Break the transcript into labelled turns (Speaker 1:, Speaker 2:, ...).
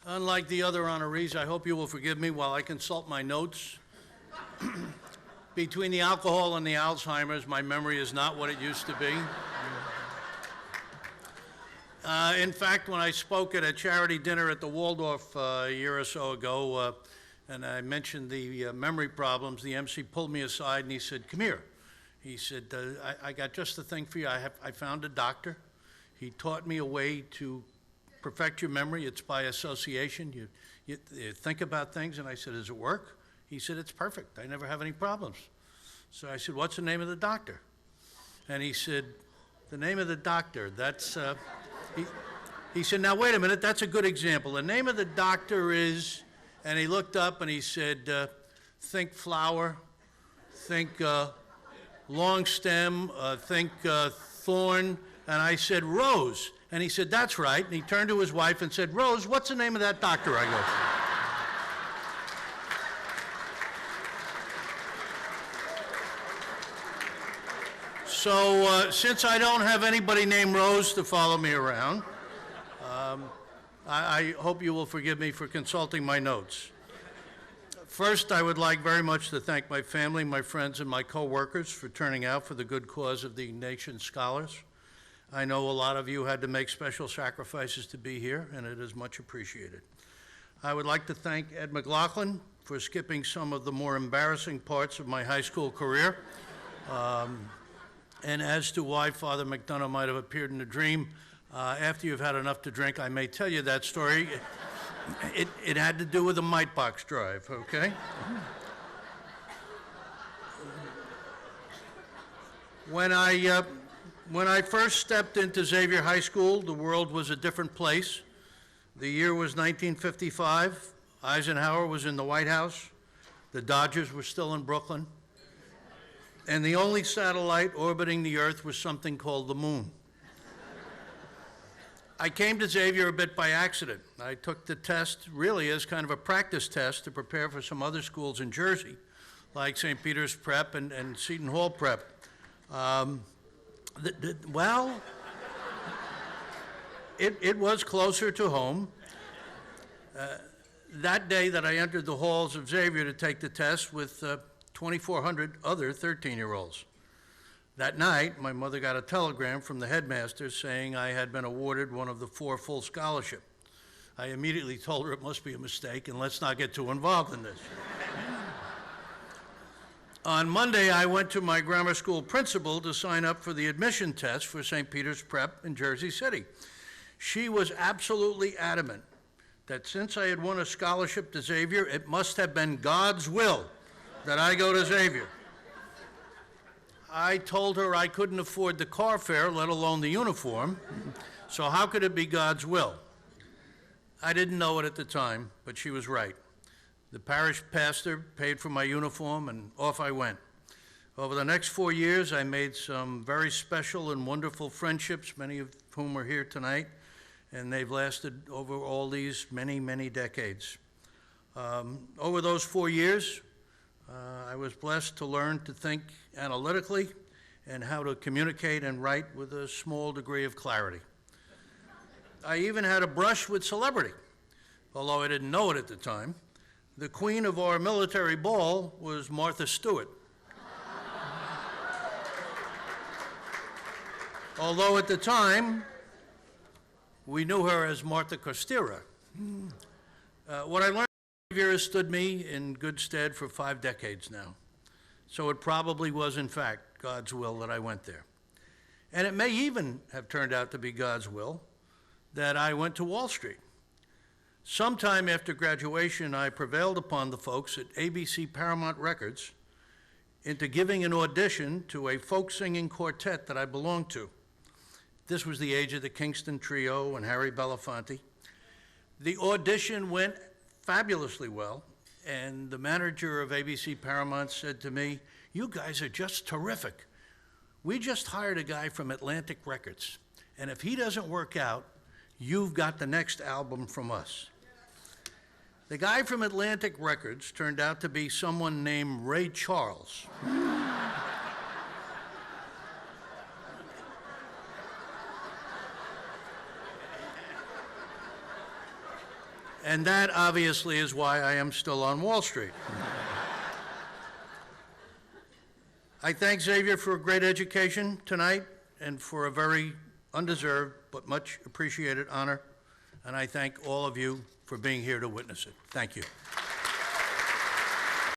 Speaker 1: Unlike the other honorees, I hope you will forgive me while I consult my notes. Between the alcohol and the Alzheimer's, my memory is not what it used to be. In fact, when I spoke at a charity dinner at the Waldorf a year or so ago, and I mentioned the memory problems, the MC pulled me aside and he said, "Come here." He said, I got just the thing for you. I found a doctor. He taught me a way to perfect your memory. It's by association. You think about things. And I said, "Does it work?" He said, "It's perfect. I never have any problems." So I said, "What's the name of the doctor?" And he said, "The name of the doctor, that's..." He said, "Now, wait a minute, that's a good example. The name of the doctor is..." And he looked up and he said, "Think flower, think long stem, think thorn." And I said, "Rose." And he said, "That's right." And he turned to his wife and said, "Rose, what's the name of that doctor I go to?" So since I don't have anybody named Rose to follow me around, I hope you will forgive me for consulting my notes. First, I would like very much to thank my family, my friends, and my co-workers for turning out for the good cause of the nation's scholars. I know a lot of you had to make special sacrifices to be here, and it is much appreciated. I would like to thank Ed McLaughlin for skipping some of the more embarrassing parts of my high school career. And as to why Father McDonough might have appeared in a dream, after you've had enough to drink, I may tell you that story. It had to do with the mite box drive, okay? When I first stepped into Xavier High School, the world was a different place. The year was 1955. Eisenhower was in the White House. The Dodgers were still in Brooklyn. And the only satellite orbiting the Earth was something called the moon. I came to Xavier a bit by accident. I took the test really as kind of a practice test to prepare for some other schools in Jersey, like St. Peter's Prep and Seton Hall Prep. Well, it was closer to home. That day that I entered the halls of Xavier to take the test with 2,400 other 13-year-olds. That night, my mother got a telegram from the headmaster saying I had been awarded one of the 4 full scholarship. I immediately told her it must be a mistake and let's not get too involved in this. On Monday, I went to my grammar school principal to sign up for the admission test for St. Peter's Prep in Jersey City. She was absolutely adamant that since I had won a scholarship to Xavier, it must have been God's will that I go to Xavier. I told her I couldn't afford the car fare, let alone the uniform, so how could it be God's will? I didn't know it at the time, but she was right. The parish pastor paid for my uniform, and off I went. Over the next 4 years, I made some very special and wonderful friendships, many of whom are here tonight, and they've lasted over all these many, many decades. Over those 4 years, I was blessed to learn to think analytically and how to communicate and write with a small degree of clarity. I even had a brush with celebrity, although I didn't know it at the time. The queen of our military ball was Martha Stewart. Although at the time, we knew her as Martha Costera. What I learned has stood me in good stead for 5 decades now. So it probably was, in fact, God's will that I went there. And it may even have turned out to be God's will that I went to Wall Street. Sometime after graduation, I prevailed upon the folks at ABC Paramount Records into giving an audition to a folk singing quartet that I belonged to. This was the age of the Kingston Trio and Harry Belafonte. The audition went fabulously well, and the manager of ABC Paramount said to me, "You guys are just terrific. We just hired a guy from Atlantic Records, and if he doesn't work out, you've got the next album from us." The guy from Atlantic Records turned out to be someone named Ray Charles. And that obviously is why I am still on Wall Street. I thank Xavier for a great education tonight and for a very undeserved but much appreciated honor. And I thank all of you for being here to witness it. Thank you.